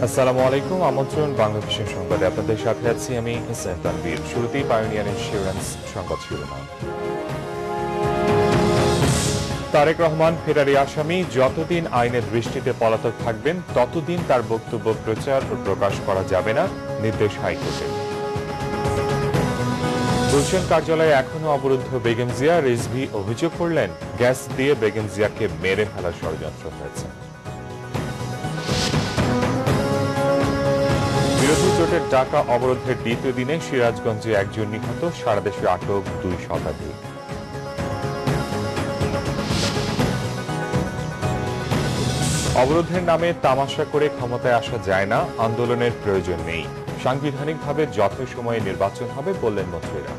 আসসালামু আলাইকুম। আমন্ত্রণ বাংলাদেশের সংবাদে আপনাদের সাথে আছি আমি হোসেন তানভীর। শুরুতেই পায়োনিয়ার ইন্স্যুরেন্স সংবাদ শিরোনাম। তারেক রহমান ফেরারি আসামি, যতদিন আইনের দৃষ্টিতে পলাতক থাকবেন ততদিন তার বক্তব্য প্রচার ও প্রকাশ করা যাবে না, নির্দেশ হাইকোর্টের। গুলশান কার্যালয়ে এখনো অবরুদ্ধ বেগম জিয়া, রিজভী অভিযোগ করলেন গ্যাস দিয়ে বেগম জিয়াকে মেরে ফেলার ষড়যন্ত্র হয়েছে। বিরোধী জোটের ডাকা অবরোধের দ্বিতীয় দিনে সিরাজগঞ্জে একজন নিহত, সারা দেশে আটক 2 শতাধিক। অবরোধের নামে তামাশা করে ক্ষমতায় আসা যায় না, আন্দোলনের প্রয়োজন নেই, সাংবিধানিকভাবে যথাসময়ে নির্বাচন হবে বললেন মন্ত্রীরা।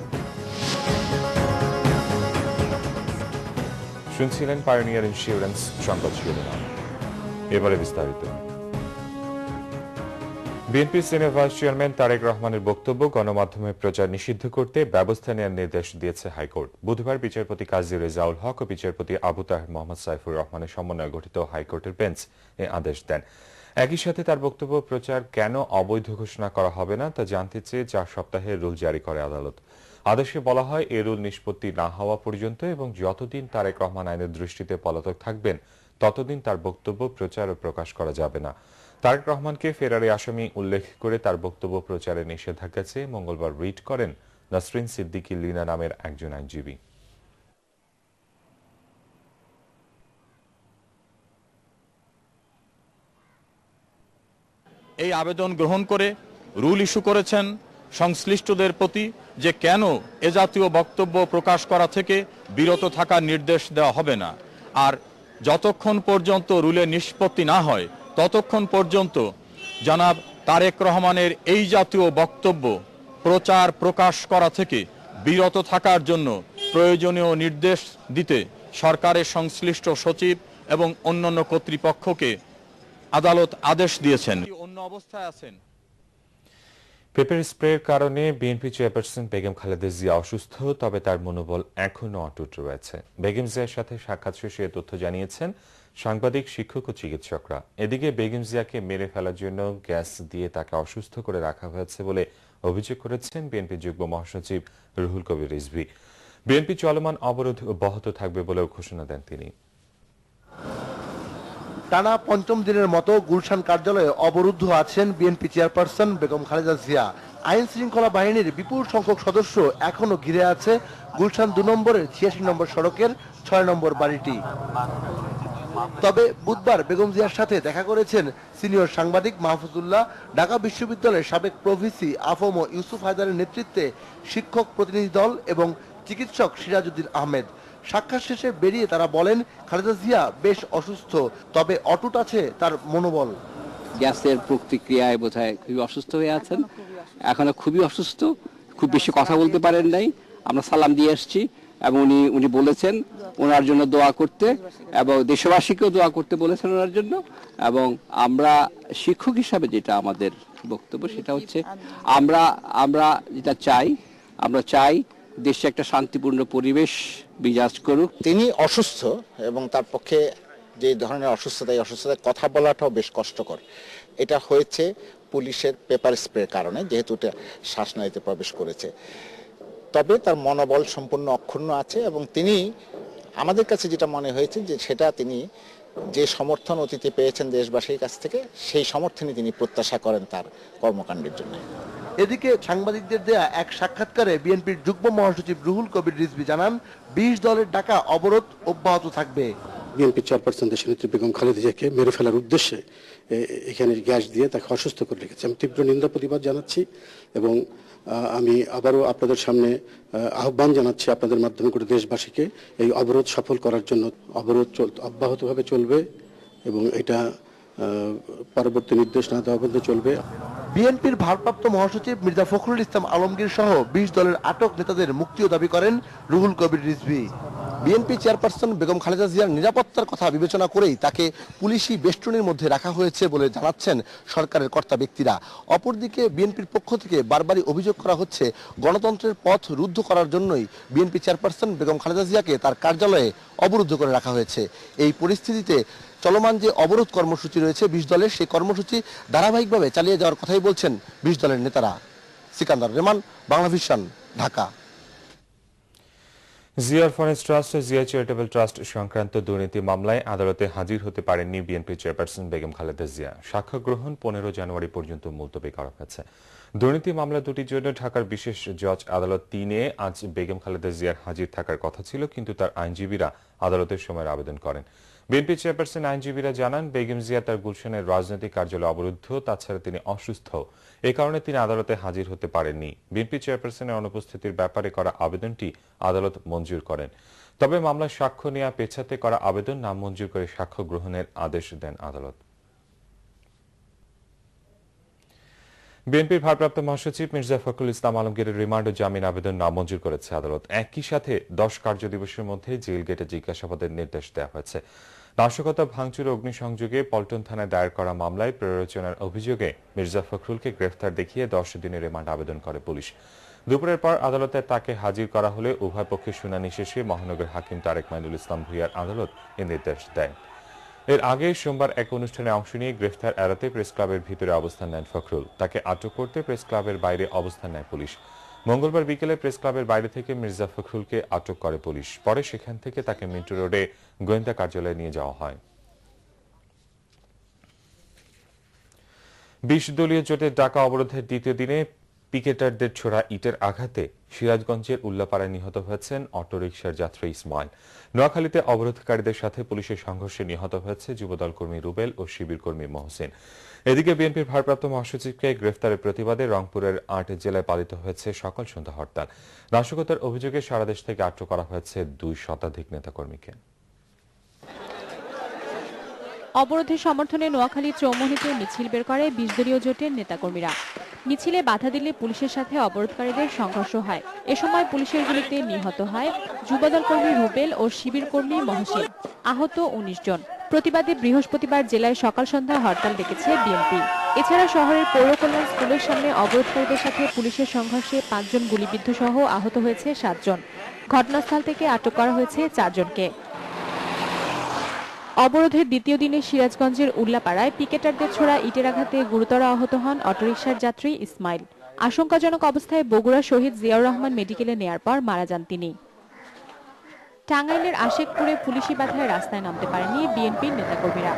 শুনছিলেন পায়োনিয়ার ইন্স্যুরেন্স সংবাদ শিরোনাম। এবারে বিস্তারিত। BNP senior vice chairman Tarek রহমানের বক্তব্য গণমাধ্যমে প্রচার নিষিদ্ধ করতে ব্যবস্থা নেওয়ার নির্দেশ দিয়েছে হাইকোর্ট। বুধবার বিচারপতি কাজী রেজাউল হক ও বিচারপতি আবু তাহের মোহাম্মদ সাইফুর রহমানের সমন্বয়ে গঠিত হাইকোর্টের বেঞ্চ এ আদেশ দেন। একই সাথে তার বক্তব্য প্রচার কেন অবৈধ ঘোষণা করা হবে না তা জানতে চেয়ে 4 সপ্তাহের রুল জারি করে আদালত। আদেশে বলা হয়, এ রুল নিষ্পত্তি না হওয়া পর্যন্ত এবং যতদিন তারেক রহমান আইনের দৃষ্টিতে পলাতক থাকবেন ততদিন তার বক্তব্য প্রচার ও প্রকাশ করা যাবে না। তারেক রহমানকে ফেরারি আসামি উল্লেখ করে তার বক্তব্য প্রচারে নিষেধাজ্ঞা চেয়ে মঙ্গলবার রিট করেন নাসরিন সিদ্দিকী লিনা নামের একজন আইনজীবী। এই আবেদন গ্রহণ করে রুল ইস্যু করেছেন সংশ্লিষ্টদের প্রতি যে কেন এ জাতীয় বক্তব্য প্রকাশ করা থেকে বিরত থাকার নির্দেশ দেওয়া হবে না, আর যতক্ষণ পর্যন্ত রুলের নিষ্পত্তি না হয় ততক্ষণ পর্যন্ত জনাব তারেক রহমানের এই জাতীয় বক্তব্য প্রচার প্রকাশ করা থেকে বিরত থাকার জন্য প্রয়োজনীয় নির্দেশ দিতে সরকারের সংশ্লিষ্ট সচিব এবং অন্যান্য কর্তৃপক্ষকে আদালত আদেশ দিয়েছেন। অন্য অবস্থায় আছেন। পেপার স্প্রের কারণে বিএনপি চেয়ারপারসন বেগম খালেদা জিয়া অসুস্থ, তবে তার মনোবল এখনো অটুট রয়েছে। বেগম জিয়ার সাথে সাক্ষাৎ শেষে এ তথ্য জানিয়েছেন সাংবাদিক, শিক্ষক ও চিকিৎসকরা। এদিকে বেগম জিয়াকে মেরে ফেলার জন্য গ্যাস দিয়ে তাকে অসুস্থ করে রাখা হয়েছে বলে অভিযোগ করেছেন বিএনপি যুগ্ম মহাসচিব রুহুল কবির রিজভী। বিএনপি চলমান অবরোধ অব্যাহত থাকবে বলেও ঘোষণা দেন তিনি। টানা 5ম দিনের মতো গুলশান কার্যালয়ে অবরুদ্ধ আছেন বিএনপি চেয়ারপারসন বেগম খালেদা জিয়া। আইন শৃঙ্খলা বাহিনীর বিপুল সংখ্যক সদস্য এখনো ঘিরে আছে গুলশান 2 নম্বরের 86 নম্বর সড়কের 6 নম্বর বাড়িটি। তবে বুধবার বেগম জিয়ার সাথে দেখা করেছেন সিনিয়র সাংবাদিক মাহফুজুল্লাহ, ঢাকা বিশ্ববিদ্যালয়ের সাবেক প্রভিসি আফম ইউসুফ হায়দারের নেতৃত্বে শিক্ষক প্রতিনিধি দল এবং চিকিৎসক সিরাজউদ্দিন আহমেদ। সাক্ষাৎ শেষে বেরিয়ে তারা বলেন, খালেদা জিয়া বেশ অসুস্থ, তবে অটুট আছে তার মনোবল। গ্যাসের প্রতিক্রিয়ায় বোধহয় খুবই অসুস্থ হয়ে আছেন, এখনো খুবই অসুস্থ, খুব বেশি কথা বলতে পারেন নাই। আমরা সালাম দিয়ে এসেছি এবং উনি বলেছেন ওনার জন্য দোয়া করতে এবং দেশবাসীকেও দোয়া করতে বলেছেন ওনার জন্য। এবং আমরা শিক্ষক হিসাবে যেটা আমাদের বক্তব্য সেটা হচ্ছে আমরা যেটা চাই, আমরা চাই দেশে একটা শান্তিপূর্ণ পরিবেশ বিরাজ করুক। তিনি অসুস্থ এবং তার পক্ষে যে ধরনের অসুস্থতা, এই অসুস্থতায় কথা বলাটাও বেশ কষ্টকর। এটা হয়েছে পুলিশের পেপার স্প্রের কারণে, যেহেতু এটা শ্বাসনালীতে প্রবেশ করেছে। তবে তার মনোবল সম্পূর্ণ অক্ষুণ্ণ আছে এবং তিনি, আমাদের কাছে যেটা মনে হয়েছে যে সেটা তিনি যে সমর্থন অতীতে পেয়েছেন দেশবাসীর কাছ থেকে, সেই সমর্থনই তিনি প্রত্যাশা করেন তার কর্মকাণ্ডের জন্য। এদিকে সাংবাদিকদের দেয়া এক সাক্ষাৎকারে বিএনপির যুগ্ম মহাসচিব রুহুল কবির রিজভী জানান, 20 দলের ডাকা অবরোধ অব্যাহত থাকবে। বিএনপি চেয়ারপারসন দেশনেত্রী বেগম খালেদা জিয়াকে মেরে ফেলার উদ্দেশ্যে এখানে গ্যাস দিয়ে তাকে অসুস্থ করে রেখেছে। আমি তীব্র নিন্দা প্রতিবাদ জানাচ্ছি এবং আমি আবারও আপনাদের সামনে আহ্বান জানাচ্ছি আপনাদের মাধ্যমে করে দেশবাসীকে এই অবরোধ সফল করার জন্য। অবরোধ অব্যাহতভাবে চলবে এবং এটা পরবর্তী নির্দেশ না দেওয়া পর্যন্ত চলবে। বিএনপির ভারপ্রাপ্ত মহাসচিব মির্জা ফখরুল ইসলাম আলমগীর সহ 20 দলের আটক নেতাদের মুক্তিও দাবি করেন রুহুল কবির রিজভী। বিএনপি চেয়ারপারসন বেগম খালেদা জিয়ার নিরাপত্তার কথা বিবেচনা করেই তাকে পুলিশি বেষ্টনীর মধ্যে রাখা হয়েছে বলে জানাচ্ছেন সরকারের কর্তা ব্যক্তিরা। অপরদিকে বিএনপির পক্ষ থেকে বারবারই অভিযোগ করা হচ্ছে গণতন্ত্রের পথ রুদ্ধ করার জন্যই বিএনপি চেয়ারপারসন বেগম খালেদা জিয়াকে তার কার্যালয়ে অবরুদ্ধ করে রাখা হয়েছে। এই পরিস্থিতিতে চলমান যে অবরোধ কর্মসূচি রয়েছে 20 দলের, সেই কর্মসূচি ধারাবাহিকভাবে চালিয়ে যাওয়ার কথাই বলছেন 20 দলের নেতারা। সিকান্দার রেমান, বাংলাভিশন, ঢাকা। জিয়া অরফানেজ ট্রাস্ট ও জিয়া চ্যারিটেবল ট্রাস্ট সংক্রান্ত দুর্নীতি মামলায় আদালতে হাজির হতে পারেননি বিএনপি চেয়ারপারসন বেগম খালেদা জিয়া। সাক্ষ্য গ্রহণ 15 জানুয়ারি পর্যন্ত মুলতবি করা হয়েছে। দুর্নীতি মামলা দুটির জন্য ঢাকার বিশেষ জজ আদালত 3-এ আজ বেগম খালেদা জিয়ার হাজির থাকার কথা ছিল, কিন্তু তার আইনজীবীরা আদালতের সময়ের আবেদন করেন। বিএনপি চেয়ারপারসন আইনজীবীরা জানান, বেগম জিয়া তার গুলশানের রাজনৈতিক কার্যালয় অবরুদ্ধ, তাছাড়া তিনি অসুস্থ, এ কারণে তিনি আদালতে হাজির হতে পারেননি। বিএনপি চেয়ারপারসনের অনুপস্থিতির ব্যাপারে করা আবেদনটি আদালত মঞ্জুর করেন। তবে মামলার সাক্ষ্য নেওয়া পেছাতে করা আবেদন নামঞ্জুর করে সাক্ষ্য গ্রহণের আদেশ দেন আদালত। বিএনপির ভারপ্রাপ্ত মহাসচিব মির্জা ফখরুল ইসলাম আলমগীরের রিমান্ড ও জামিন আবেদন নামঞ্জুর করেছে আদালত। একই সাথে 10 কার্যদিবসের মধ্যে জেল গেটে জিজ্ঞাসাবাদের নির্দেশ দেওয়া হয়েছে। নাশকতা, ভাঙচুর, অগ্নিসংযোগে পল্টন থানায় দায়ের করা মামলায় প্ররোচনার অভিযোগে মির্জা ফখরুলকে গ্রেফতার দেখিয়ে 10 দিনের রিমান্ড আবেদন করে পুলিশ। দুপুরের পর আদালতে তাকে হাজির করা হলে উভয় পক্ষের শুনানি শেষে মহানগর হাকিম তারেক মাইনুল ইসলাম ভূঁইয়ার আদালত এ নির্দেশ দেয়। এর আগে সোমবার এক অনুষ্ঠানে অংশ নিয়ে গ্রেফতার এড়াতে প্রেস ক্লাবের ভিতরে অবস্থান নেন ফখরুল। তাকে আটক করতে প্রেস ক্লাবের বাইরে অবস্থান নেয় পুলিশ। মঙ্গলবার বিকেলে প্রেস ক্লাবের বাইরে থেকে মির্জা ফখরুলকে আটক করে পুলিশ। পরে সেখান থেকে তাকে মিন্টু রোডে গোয়েন্দা কার্যালয়ে নিয়ে যাওয়া হয়। 20 দলীয় জোটের ডাকা অবরোধের দ্বিতীয় দিনে পিকেটারদের ছোড়া ইটের আঘাতে সিরাজগঞ্জের উল্লাপাড়ায় নিহত হয়েছেন অটোরিকশার যাত্রী ইসমাইল। নোয়াখালীতে অবরোধকারীদের সাথে পুলিশের সংঘর্ষে নিহত হয়েছে যুবদল কর্মী রুবেল ও শিবির কর্মী মহসিন। এদিকে বিএনপির ভারপ্রাপ্ত মহাসচিবকে গ্রেফতারের প্রতিবাদে রংপুরের 8 জেলায় পালিত হয়েছে সকাল সন্ধ্যা হরতাল। নাশকতার অভিযোগে সারা দেশ থেকে আটক করা হয়েছে 2 শতাধিক নেতাকর্মীকে। অবরোধের সমর্থনে নোয়াখালী চৌমুহনীতে মিছিল বের করে 20 দলীয় জোটের নেতাকর্মীরা। মিছিলে বাধা দিলে পুলিশের সাথে অবরোধকারীদের সংঘর্ষ হয়। এ সময় পুলিশের গুলিতে নিহত হয় যুবদল কর্মী রুবেল ও শিবির কর্মী মহসিন। আহত 19 জন। প্রতিবাদে বৃহস্পতিবার জেলায় সকাল সন্ধ্যা হরতাল ডেকেছে বিএনপি। এছাড়া শহরের পৌর কল্যাণ স্কুলের সামনে অবরোধকারীদের সাথে পুলিশের সংঘর্ষে 5 জন গুলিবিদ্ধ সহ আহত হয়েছে 7 জন। ঘটনাস্থল থেকে আটক করা হয়েছে 4 জনকে। অবরোধের দ্বিতীয় দিনে সিরাজগঞ্জের উল্লাপাড়ায় পিকেটারদের ছোড়া ইটের আঘাতে গুরুতর আহত হন অটোরিকশার যাত্রী ইসমাইল। আশঙ্কাজনক অবস্থায় বগুড়া শহীদ জিয়াউর রহমান মেডিকেলে নেয়ার পর মারা যান তিনি। টাঙ্গাইলের আশেকপুরে পুলিশি বাধায় রাস্তায় নামতে পারেনি বিএনপির নেতাকর্মীরা।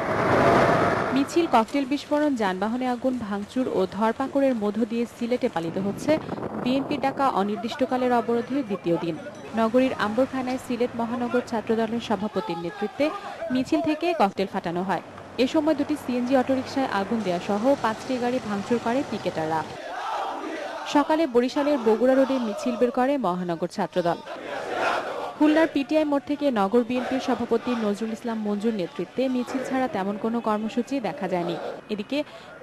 মিছিল, ককটেল বিস্ফোরণ, যানবাহনে আগুন, ভাঙচুর ও ধরপাকড়ের মধ্য দিয়ে সিলেটে পালিত হচ্ছে বিএনপির ডাকা অনির্দিষ্টকালের অবরোধের দ্বিতীয় দিন। নগরীর আম্বরখানায় সিলেট মহানগর ছাত্রদলের সভাপতির নেতৃত্বে মিছিল থেকে ককটেল ফাটানো হয়। এ সময় 2টি সিএনজি অটোরিকশায় আগুন দেওয়া সহ 5টি গাড়ি ভাঙচুর করে পিকেটাররা। সকালে বরিশালের বগুড়া রোডে মিছিল বের করে মহানগর ছাত্রদল। খুলনার পিটিআই মোড় থেকে নগর বিএনপির সভাপতি নজরুল ইসলাম মঞ্জুর নেতৃত্বে মিছিল ছাড়া তেমন কোনো কর্মসূচি দেখা যায়নি। এদিকে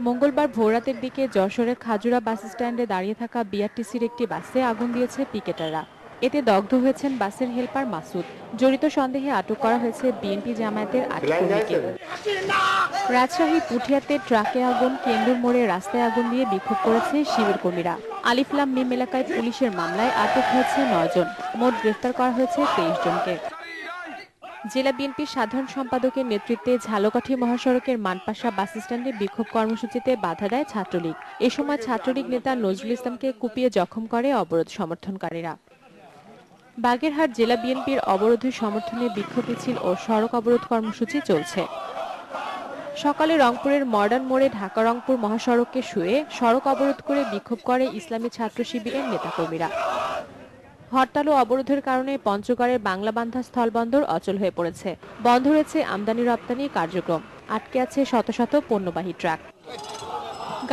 মঙ্গলবার ভোররাতের দিকে যশোরের খাজুরা বাস স্ট্যান্ডে দাঁড়িয়ে থাকা বিআরটিসির একটি বাসে আগুন দিয়েছে পিকেটাররা। এতে দগ্ধ হয়েছেন বাসের হেলপার মাসুদ। জড়িত সন্দেহে আটক করা হয়েছে বিএনপি জামায়াতের 8 কর্মীকে। রাজশাহী পুঠিয়াতে ট্রাকে আগুন, কেন্দুর মোড়ে রাস্তায় আগুন দিয়ে বিক্ষোভ করেছে শিবির কর্মীরা। আলিফলাম মিম এলাকায় পুলিশের মামলায় আটক হয়েছে 9 জন। মোট গ্রেফতার করা হয়েছে 23 জনকে। জেলা বিএনপির সাধারণ সম্পাদকের নেতৃত্বে ঝালকাঠি মহাসড়কের মানপাশা বাস স্ট্যান্ডে বিক্ষোভ কর্মসূচিতে বাধা দেয় ছাত্রলীগ। এ সময় ছাত্রলীগ নেতা নজরুল ইসলামকে কুপিয়ে জখম করে অবরোধ সমর্থনকারীরা। বাগেরহাট জেলা বিএনপির অবরোধের সমর্থনে বিক্ষোভ মিছিল ও সড়ক অবরোধ কর্মসূচি চলছে। সকালে রংপুরের মডার্ন মোড়ে ঢাকা রংপুর মহাসড়ককে শুয়ে সড়ক অবরোধ করে বিক্ষোভ করে ইসলামী ছাত্র শিবিরের নেতাকর্মীরা। হরতাল ও অবরোধের কারণে পঞ্চগড়ের বাংলাবান্ধা স্থলবন্দর অচল হয়ে পড়েছে। বন্ধ রয়েছে আমদানি রপ্তানি কার্যক্রম। আটকে আছে শত শত পণ্যবাহী ট্রাক।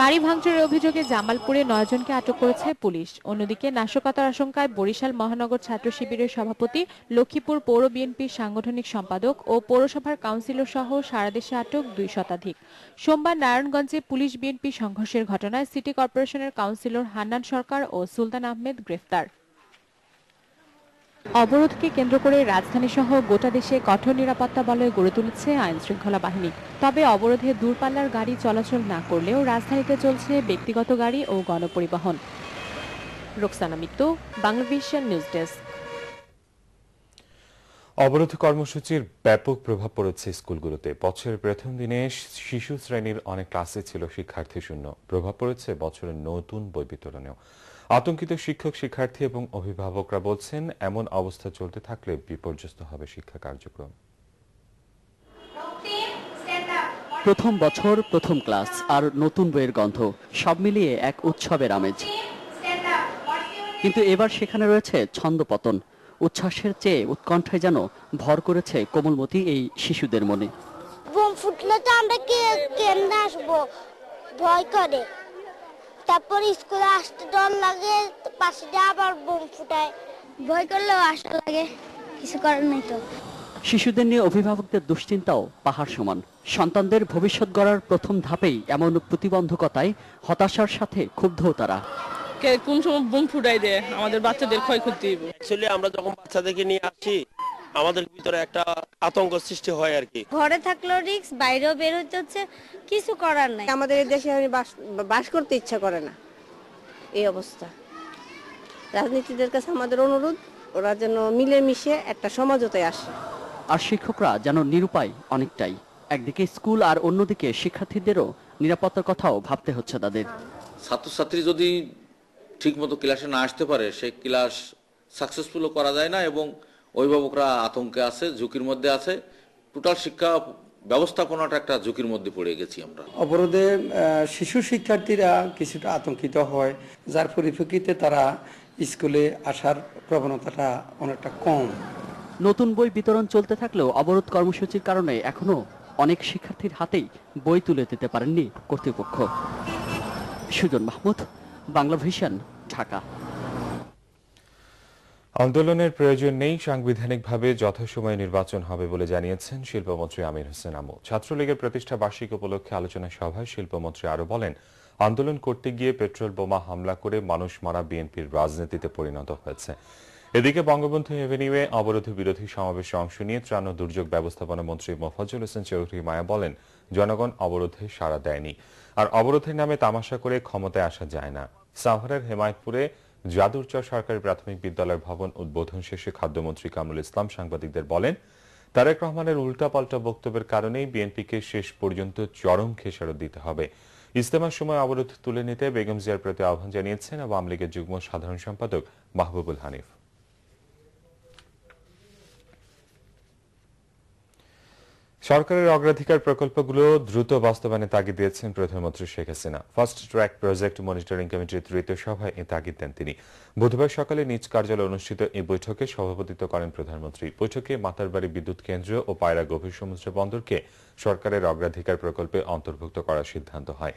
গাড়ি ভাঙচুরের অভিযোগে জামালপুরে 9 জনকে আটক করেছে পুলিশ। অন্যদিকে নাশকতার আশঙ্কায় বরিশাল মহানগর ছাত্র শিবিরের সভাপতি, লক্ষ্মীপুর পৌর বিএনপির সাংগঠনিক সম্পাদক ও পৌরসভার কাউন্সিলর সহ সারা দেশে আটক 2 শতাধিক। সোমবার নারায়ণগঞ্জে পুলিশ বিএনপি সংঘর্ষের ঘটনায় সিটি কর্পোরেশনের কাউন্সিলর হান্নান সরকার ও সুলতান আহমেদ গ্রেফতার। অবরোধকে কেন্দ্র করে রাজধানী সহ গোটা দেশে কঠোর নিরাপত্তা বলয় গড়ে তুলেছে আইন শৃঙ্খলা বাহিনী। তবে অবরোধে দূরপাল্লার গাড়ি চলাচল না করলেও রাজধানীতে চলছে ব্যক্তিগত গাড়ি ও গণপরিবহন। Roksana Mittu, Banglavision news desk. অবরোধ কর্মসূচির ব্যাপক প্রভাব পড়েছে স্কুলগুলোতে। বছরের প্রথম দিনে শিশু শ্রেণীর অনেক ক্লাসে ছিল শিক্ষার্থী শূন্য। প্রভাব পড়েছে বছরের নতুন বই বিতরণেও। আতঙ্কিত শিক্ষক, শিক্ষার্থী এবং অভিভাবকরা বলছেন, এমন অবস্থা চলতে থাকলে বিপর্যস্ত হবে শিক্ষা কার্যক্রম। প্রথম বছর, প্রথম ক্লাস আর নতুন বইয়ের গন্ধ, সব মিলিয়ে এক উৎসবের আমেজ। কিন্তু এবার সেখানে রয়েছে ছন্দপতন। উচ্ছ্বাসের চেয়ে উৎকণ্ঠায় যেন ভর করেছে কোমলমতি এই শিশুদের মনে। বোম ফুটলে তো আমরা কেমনে আসবো, ভয় করে। তারপর স্কুলে আসতে ডর লাগে, পাশে দিয়ে আবার বোম ফুটায়, ভয় করলেও আসা লাগে, কিছু করার নেই তো। শিশুদের নিয়ে অভিভাবকদের দুশ্চিন্তাও পাহাড় সমান। সন্তানদের ভবিষ্যৎ গড়ার প্রথম ধাপেই এমন প্রতিবন্ধকতায় হতাশার সাথে ক্ষুব্ধ তারা। কোন সময় বোম ফুটাই দেয়, আমাদের বাচ্চাদের ক্ষয়ক্ষতি হবে। অ্যাকচুয়ালি আমরা যখন বাচ্চাদেরকে নিয়ে আসি, আমাদের ভিতরে একটা আতঙ্ক সৃষ্টি হয় আর কি। ঘরে থাকলেও রিস্ক, বাইরেও বের হতে হচ্ছে, কিছু করার নাই। আমাদের এই দেশে বাস করতে ইচ্ছা করে না, এই অবস্থা। রাজনীতিদের কাছে আমাদের অনুরোধ, ওরা যেন মিলেমিশে একটা সমঝোতায় আসে। আর শিক্ষকরা যেন নিরুপায় অনেকটাই। একদিকে স্কুল আর অন্যদিকে শিক্ষার্থীদেরও নিরাপত্তার কথাও ভাবতে হচ্ছে তাদের। ছাত্রছাত্রী যদি ঠিকমতো ক্লাসে না আসতে পারে, সেই ক্লাস সাকসেসফুলও করা যায় না এবং অভিভাবকরা আতঙ্কে আছে, ঝুঁকির মধ্যে আছে। টোটাল শিক্ষা ব্যবস্থাপনাটা একটা ঝুঁকির মধ্যে পড়ে গেছি আমরা। অবরোধে শিশু শিক্ষার্থীরা কিছুটা আতঙ্কিত হয়, যার পরিপ্রেক্ষিতে তারা স্কুলে আসার প্রবণতাটা অনেকটা কম। নতুন বই বিতরণ চলতে থাকলেও অবরোধ কর্মসূচির কারণে এখনো অনেক শিক্ষার্থীর হাতেই বই তুলে দিতে পারেননি কর্তৃপক্ষ। সুজন মাহমুদ, বাংলাভিশন, ঢাকা। আন্দোলনের প্রয়োজন নেই, সাংবিধানিকভাবে যথাসময়ে নির্বাচন হবে বলে জানিয়েছেন শিল্পমন্ত্রী আমির হোসেন আমু। ছাত্রলীগের প্রতিষ্ঠা বার্ষিকী উপলক্ষে আলোচনা সভায় শিল্পমন্ত্রী আরো বলেন, আন্দোলন করতে গিয়ে পেট্রোল বোমা হামলা করে মানুষ মারা বিএনপির রাজনীতিতে পরিণত হয়েছে। এদিকে বঙ্গবন্ধু এভিনিউয়ে অবরোধ বিরোধী সমাবেশে অংশ নিয়ে ত্রাণ ও দুর্যোগ ব্যবস্থাপনা মন্ত্রী মোফাজ্জল হোসেন চৌধুরী মায়া বলেন, জনগণ অবরোধে সাড়া দেয়নি, আর অবরোধের নামে তামাশা করে ক্ষমতায় আসা যায় না। সাভারের হেমায়তপুরে যাদুরচর সরকারি প্রাথমিক বিদ্যালয় ভবন উদ্বোধন শেষে খাদ্যমন্ত্রী কামরুল ইসলাম সাংবাদিকদের বলেন, তারেক রহমানের উল্টাপাল্টা বক্তব্যের কারণেই বিএনপিকে শেষ পর্যন্ত চরম খেসারত দিতে হবে। ইজতেমার সময় অবরোধ তুলে নিতে বেগম জিয়ার প্রতি আহ্বান জানিয়েছেন আওয়ামী লীগের যুগ্ম সাধারণ সম্পাদক মাহবুবুল হানিফ। সরকারের অগ্রাধিকার প্রকল্পগুলো দ্রুত বাস্তবায়নে তাগিদ দিয়েছেন প্রধানমন্ত্রী Sheikh Hasina. Fast track project monitoring কমিটির তৃতীয় সভায় এ তাগিদ দেন তিনি। বুধবার সকালে নিজ কার্যালয়ে অনুষ্ঠিত এই বৈঠকে সভাপতিত্ব করেন প্রধানমন্ত্রী। বৈঠকে মাতারবাড়ি বিদ্যুৎ কেন্দ্র ও পায়রা গভীর সমুদ্র বন্দরকে সরকারের অগ্রাধিকার প্রকল্পে অন্তর্ভুক্ত করার সিদ্ধান্ত হয়।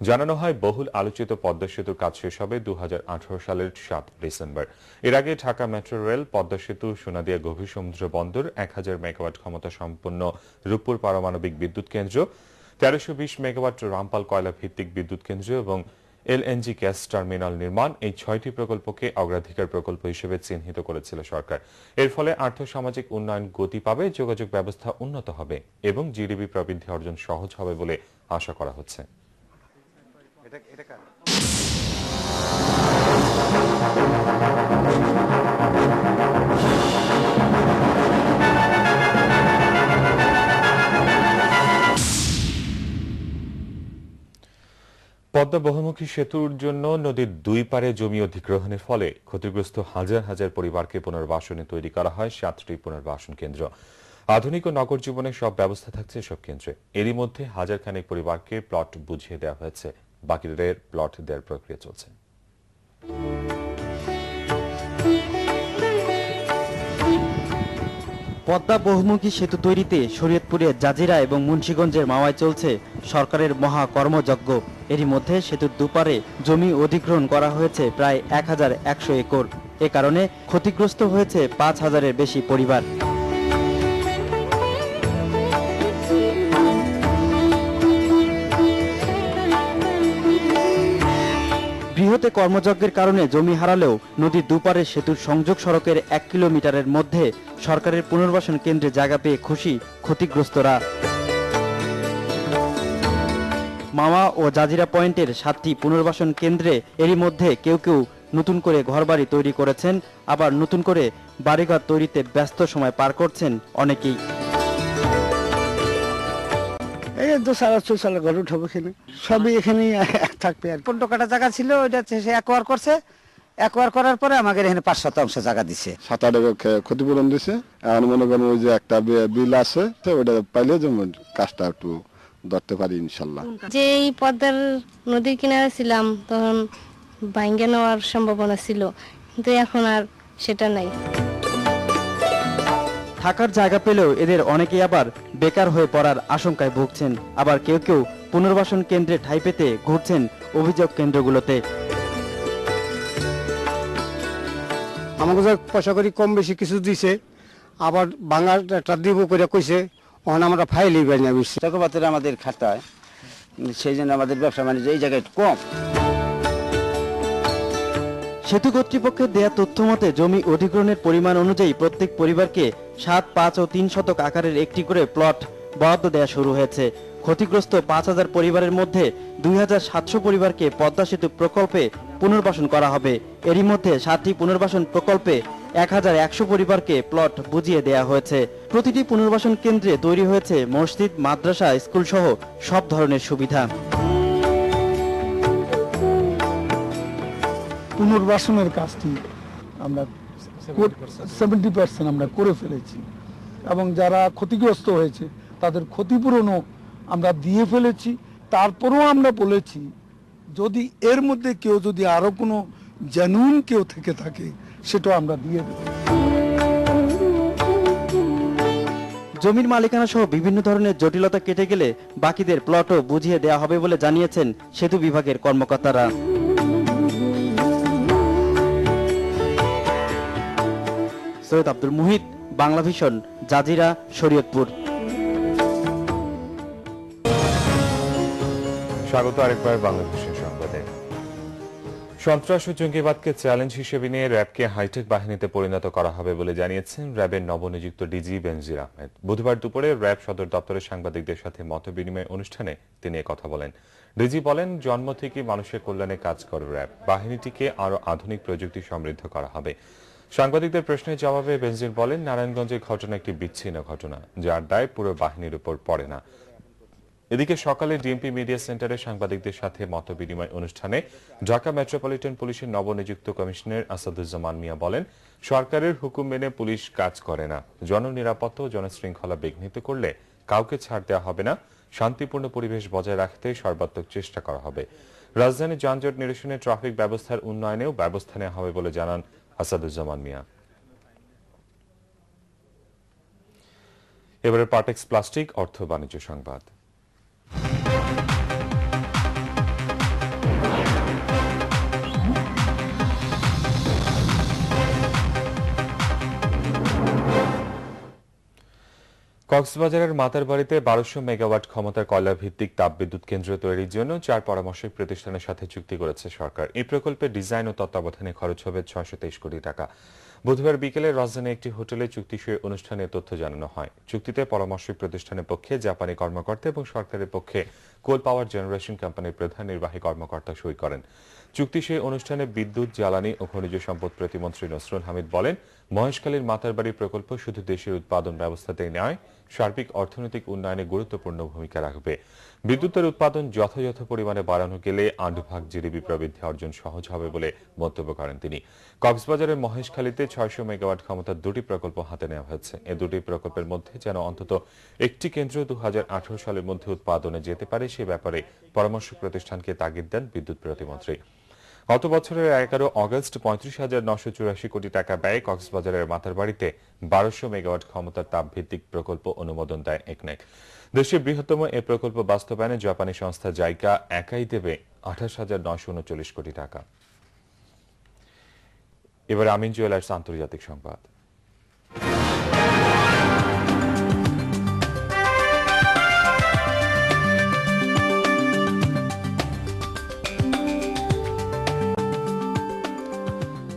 জানানো হয়, বহুল আলোচিত পদ্মা সেতুর কাজ শেষ হবে 2018 সালের 7 ডিসেম্বর। এর আগে ঢাকা মেট্রো রেল, পদ্মা সেতু, সোনাদিয়া গভীর সমুদ্র বন্দর, 1000 মেগাওয়াট ক্ষমতা সম্পন্ন রূপপুর পারমাণবিক বিদ্যুৎ কেন্দ্র, 1320 মেগাওয়াট রামপাল কয়লা ভিত্তিক বিদ্যুৎ কেন্দ্র এবং এলএনজি গ্যাস টার্মিনাল নির্মাণ, এই 6টি প্রকল্পকে অগ্রাধিকার প্রকল্প হিসেবে চিহ্নিত করেছিল সরকার। এর ফলে আর্থসামাজিক উন্নয়ন গতি পাবে, যোগাযোগ ব্যবস্থা উন্নত হবে এবং জিডিপি প্রবৃদ্ধি অর্জন সহজ হবে বলে আশা করা হচ্ছে। পদ্মা বহুমুখী সেতুর জন্য নদীর দুই পারে জমি অধিগ্রহণের ফলে ক্ষতিগ্রস্ত হাজার হাজার পরিবারকে পুনর্বাসনে তৈরি করা হয় 7টি পুনর্বাসন কেন্দ্র। আধুনিক ও নগর জীবনের সব ব্যবস্থা থাকছে এসব কেন্দ্রে। এরই মধ্যে হাজারখানেক পরিবারকে প্লট বুঝিয়ে দেওয়া হয়েছে, বাকিদের প্লট দেওয়ার প্রক্রিয়া চলছে। পদ্মা বহুমুখী সেতু তৈরিতে শরীয়তপুরের জাজিরা এবং মুন্সিগঞ্জের মাওয়ায় চলছে সরকারের মহা কর্মযজ্ঞ। এরই মধ্যে সেতুর দুপারে জমি অধিগ্রহণ করা হয়েছে প্রায় 1100 একর। এ কারণে ক্ষতিগ্রস্ত হয়েছে 5000-এর বেশি পরিবার। নদীগুলোতে কর্মযজ্ঞের কারণে জমি হারালেও নদীর দুপারে সেতুর সংযোগ সড়কের 1 কিলোমিটারের মধ্যে সরকারের পুনর্বাসন কেন্দ্রে জায়গা পেয়ে খুশি ক্ষতিগ্রস্তরা। মাওয়া ও জাজিরা পয়েন্টের 7টি পুনর্বাসন কেন্দ্রে এরই মধ্যে কেউ কেউ নতুন করে ঘরবাড়ি তৈরি করেছেন, আবার নতুন করে বাড়িঘর তৈরিতে ব্যস্ত সময় পার করছেন অনেকেই। এই দোসালা চৌসালা ঘর উঠাবো এখানে, সবই এখানেই থাকবে। আর 15 কাঠা জায়গা ছিল, ওইটা সে একোয়ার করছে। একোয়ার করার পরে আমাকে এখানে 5% জায়গা দিছে, 7-8 ক্ষতিপূরণ দিছে। এখন মনে করেন ওই যে একটা বিল আছে, ওইটা পাইলে যেমন কাজটা একটু ধরতে পারি ইনশাল্লাহ। যে এই পদ্মার নদীর কিনারে ছিলাম তখন ভাঙ্গে নেওয়ার সম্ভাবনা ছিল, কিন্তু এখন আর সেটা নাই। থাকার জায়গা পেলেও এদের অনেকেই আবার বেকার হয়ে পড়ার আশঙ্কায় ভুগছেন, আবার কেউ কেউ পুনর্বাসন কেন্দ্রে ঠাঁই পেতে ঘুরছেন অভিযোগ কেন্দ্রগুলোতে। আমাকে পয়সা করি কম বেশি কিছু দিছে, আবার ভাঙার একটা দিব করে কইছে, ওখানে আমরা ফাইলই পাই না। চকবাতের আমাদের খাতায়, সেই জন্য আমাদের ব্যবসা বাণিজ্য এই জায়গায় কম। সেতু কর্তৃপক্ষের দেয়া তথ্য মতে জমি অধিগ্রহণের পরিমাণ অনুযায়ী প্রত্যেক পরিবারকে 7, 5 ও 3 শতক আকারের একটি করে প্লট বরাদ্দ দেওয়া শুরু হয়েছে। ক্ষতিগ্রস্ত 5000 পরিবারের মধ্যে 2700 পরিবারকে পদ্মা সেতু প্রকল্পে পুনর্বাসন করা হবে। এরই মধ্যে 7টি পুনর্বাসন প্রকল্পে 1100 পরিবারকে প্লট বুঝিয়ে দেয়া হয়েছে। প্রতিটি পুনর্বাসন কেন্দ্রে তৈরি হয়েছে মসজিদ, মাদ্রাসা, স্কুল সহ সব ধরনের সুবিধা। পুনর্বাসনের কাজটি আমরা 70% আমরা করে ফেলেছি, এবং যারা ক্ষতিগ্রস্ত হয়েছে তাদের ক্ষতিপূরণও আমরা দিয়ে ফেলেছি। তারপরেও আমরা বলেছি যদি এর মধ্যে কেউ যদি আরো কোনো জেনুইন কেউ থেকে থাকে সেটাও আমরা দিয়ে দেব। জমির মালিকানা সহ বিভিন্ন ধরনের জটিলতা কেটে গেলে বাকিদের প্লটও বুঝিয়ে দেওয়া হবে বলে জানিয়েছেন সেতু বিভাগের কর্মকর্তারা। সৈয়দ আব্দুল মুহিত, বাংলা ভিশন, জাজিরা, শরীয়তপুর। স্বাগত আরেকবার বাংলা ভিশন সংবাদে। সন্ত্রাস ও জঙ্গিবাদকে চ্যালেঞ্জ হিসেবে নিয়ে র্যাবকে হাইটেক বাহিনীতে পরিণত করা হবে বলে জানিয়েছেন র্যাবের নবনিযুক্ত ডিজি বেনজির আহমেদ। বুধবার দুপুরে র্যাব সদর দপ্তরে সাংবাদিকদের সাথে মতবিনিময় অনুষ্ঠানে তিনি কথা বলেন। ডিজি বলেন, জন্ম থেকে মানুষের কল্যাণে কাজ করে র্যাব, বাহিনীটিকে আরো আধুনিক প্রযুক্তি সমৃদ্ধ করা হবে। সাংবাদিকদের প্রশ্নের জবাবে বেনজির বলেন, নারায়ণগঞ্জের ঘটনা একটি বিচ্ছিন্ন ঘটনা, যার দায় পুরো বাহিনীর উপর পড়ে না। এদিকে সকালে ডিএমপি মিডিয়া সেন্টারে সাংবাদিকদের সাথে মতবিনিময় অনুষ্ঠানে ঢাকা মেট্রোপলিটন পুলিশের নবনিযুক্ত কমিশনার আসাদুজ্জামান মিয়া বলেন, সরকারের হুকুম মেনে পুলিশ কাজ করে না। জননিরাপত্তা ও জনশৃঙ্খলা বিঘ্নিত করলে কাউকে ছাড় দেওয়া হবে না। শান্তিপূর্ণ পরিবেশ বজায় রাখতে সর্বাত্মক চেষ্টা করা হবে। রাজধানীর যানজট নিরসনে ট্রাফিক ব্যবস্থার উন্নয়নেও ব্যবস্থা নেওয়া হবে বলে জানান আসাদুজ্জামান মিয়া। এবারে পার্টেক্স প্লাস্টিক অর্থ বাণিজ্য সংবাদ। কক্সবাজারের মাতারবাড়িতে 1200 মেগাওয়াট ক্ষমতার কয়লা ভিত্তিক তাপবিদ্যুৎ কেন্দ্র তৈরির জন্য 4 পরামর্শক প্রতিষ্ঠানের সাথে চুক্তি করেছে সরকার। এই প্রকল্পের ডিজাইন ও তত্ত্বাবধানে খরচ হবে 623 কোটি টাকা। বুধবার বিকেলে রাজধানীর একটি হোটেলে চুক্তি সই অনুষ্ঠানে তথ্য জানানো হয়। চুক্তিতে পরামর্শক প্রতিষ্ঠানের পক্ষে জাপানি কর্মকর্তা এবং সরকারের পক্ষে কোল পাওয়ার জেনারেশন কোম্পানির প্রধান নির্বাহী কর্মকর্তা সই করেন। চুক্তি সই অনুষ্ঠানে বিদ্যুৎ, জ্বালানি ও খনিজ সম্পদ প্রতিমন্ত্রী নসরুল হামিদ বলেন, মহেশখালীর মাতারবাড়ি প্রকল্প শুধু দেশের উৎপাদন ব্যবস্থাতেই নয়, সার্বিক অর্থনৈতিক উন্নয়নে গুরুত্বপূর্ণ ভূমিকা রাখবে। বিদ্যুতের উৎপাদন যথাযথ পরিমাণে বাড়ানো গেলে 8 জিডিপি প্রবৃদ্ধি অর্জন সহজ হবে বলে মন্তব্য করেন তিনি। কক্সবাজারের মহেশখালীতে 600 মেগাওয়াট ক্ষমতার 2টি প্রকল্প হাতে নেওয়া হয়েছে। এই 2টি প্রকল্পের মধ্যে যেন অন্তত একটি কেন্দ্র 2018 সালের মধ্যে উৎপাদনে যেতে পারে সে ব্যাপারে পরামর্শক প্রতিষ্ঠানকে তাগিদ দেন বিদ্যুৎ প্রতিমন্ত্রী। গত বছরের 11 অগস্ট 35,984 কোটি টাকা ব্যয়ে কক্সবাজারের মাতারবাড়িতে 1200 মেগাওয়াট ক্ষমতার তাপভিত্তিক প্রকল্প অনুমোদন দেয় একনেক। দেশের বৃহত্তম এই প্রকল্প বাস্তবায়নে জাপানি সংস্থা জাইকা একাই দেবে 28,939 কোটি টাকা। এবার আমিন জুয়েলার্স আন্তর্জাতিক সংবাদ।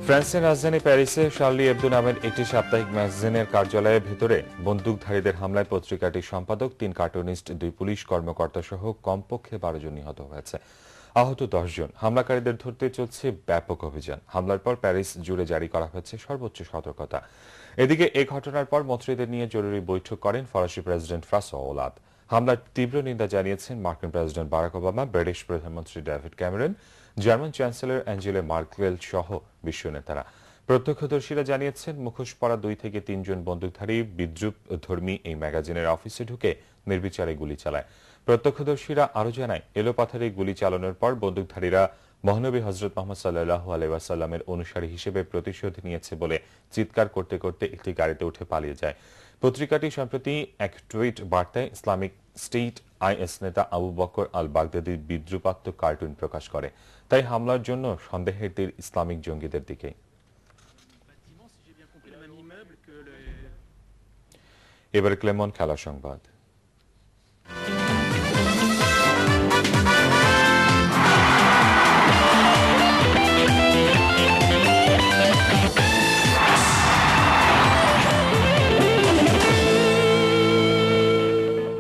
ফ্রান্সের রাজধানী প্যারিসে শার্লি এবদো নামের একটি সাপ্তাহিক ম্যাগাজিনের কার্যালয়ের ভেতরে বন্দুকধারীদের হামলায় পত্রিকাটির সম্পাদক, 3 কার্টুনিস্ট, 2 পুলিশ কর্মকর্তা সহ কমপক্ষে 12 জন নিহত হয়েছে। আহত 10 জন। হামলাকারীদের ধরতে চলছে ব্যাপক অভিযান। হামলার পর প্যারিস জুড়ে জারি করা হয়েছে সর্বোচ্চ সতর্কতা। এদিকে এই ঘটনার পর মন্ত্রীদের নিয়ে জরুরি বৈঠক করেন ফরাসি প্রেসিডেন্ট ফ্রাঁসোয়া ওলাদ। হামলার তীব্র নিন্দা জানিয়েছেন মার্কিন প্রেসিডেন্ট বারাক ওবামা, ব্রিটিশ প্রধানমন্ত্রী David Cameron, German chancellor Angela Merkel সহ বিশ্ব নেতারা। প্রত্যক্ষদর্শীরা জানিয়েছেন মুখোশ পরা 2 থেকে 3 জন বন্দুকধারী বিদ্রুপ ধর্মী এই ম্যাগাজিনের অফিসে ঢুকে নির্বিচারে গুলি চালায়। প্রত্যক্ষদর্শীরা আরো জানায়, এলোপাথারি গুলি চালানোর পর বন্দুকধারীরা মহানবী হযরত মুহাম্মদ সাল্লাল্লাহু আলাইহি ওয়াসাল্লামের অনুসারী হিসেবে প্রতিশোধ নিয়েছে বলে চিৎকার করতে করতে একটি গাড়িতে উঠে পালিয়ে যায়। পত্রিকাটি সম্প্রতি এক টুইট বার্তায় ইসলামিক স্টেট আইএস নেতা আবু বকর আল বাগদাদির বিদ্রুপাত্মক কার্টুন প্রকাশ করে। তাই হামলার জন্য সন্দেহের তীর ইসলামিক জঙ্গিদের দিকে। এবার ক্লেমন খেলা সংবাদ।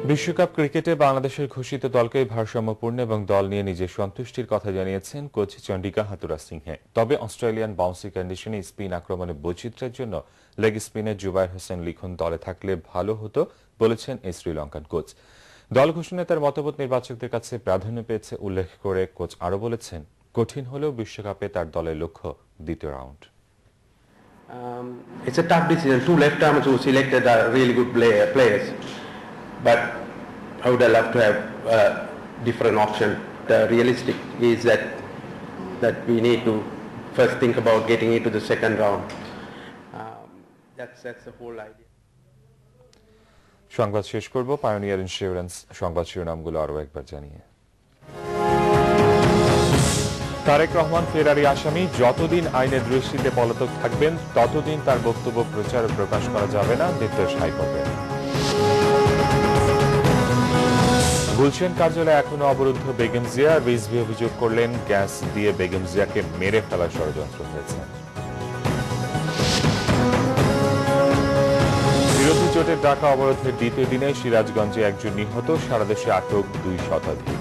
বিশ্বকাপ ক্রিকেটে বাংলাদেশের ঘোষিত দলকে ভারসাম্যপূর্ণ এবং দল নিয়ে নিজের সন্তুষ্টির কথা জানিয়েছেন কোচ চন্ডিকা হাতুরা সিংহে। তবে অস্ট্রেলিয়ান বাউন্সি কন্ডিশনে স্পিন আক্রমণে বৈচিত্র্যের জন্য লেগ স্পিনে জুবায়ের হোসেন লিখন দলে থাকলে ভালো হতো বলেছেন এই শ্রীলঙ্কান কোচ। দল ঘোষণায় তার মতামত নির্বাচকদের কাছে প্রাধান্য পেয়েছে উল্লেখ করে কোচ আরো বলেছেন, কঠিন হলেও বিশ্বকাপে তার দলের লক্ষ্য দ্বিতীয় round. It's a tough decision. 2 left arms who selected are really good players. But I would have loved to have a different option. The realistic is that we need to first think about getting into the second round. That's the whole idea. সংবাদ শেষ করব pioneer insurance সংবাদ শিরোনামগুলো আরো একবার জানিয়ে। তারেক রহমান ফেরারি আসামি, যতদিন আইনের দৃষ্টিতে পলাতক থাকবেন ততদিন তার বক্তব্য প্রচার ও প্রকাশ করা যাবে না, নির্দেশ হাইকোর্টের। গুলশান কার্যালয়ে এখনো অবরুদ্ধ বেগম জিয়া, রিজভী অভিযোগ করলেন গ্যাস দিয়ে বেগম জিয়াকে মেরে ফেলার ষড়যন্ত্র হয়েছে। বিরোধী জোটের ডাকা অবরোধের দ্বিতীয় দিনে সিরাজগঞ্জে একজন নিহত, সারা দেশে আটক 2 শতাধিক।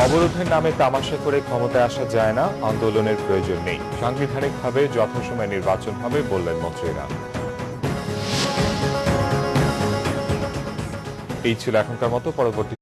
অবরোধের নামে তামাশা করে ক্ষমতায় আসা যায় না, আন্দোলনের প্রয়োজন নেই, সাংবিধানিকভাবে যথাসময়ে নির্বাচন হবে বললেন মন্ত্রীরা। এই ছিল এখনকার মতো। পরবর্তী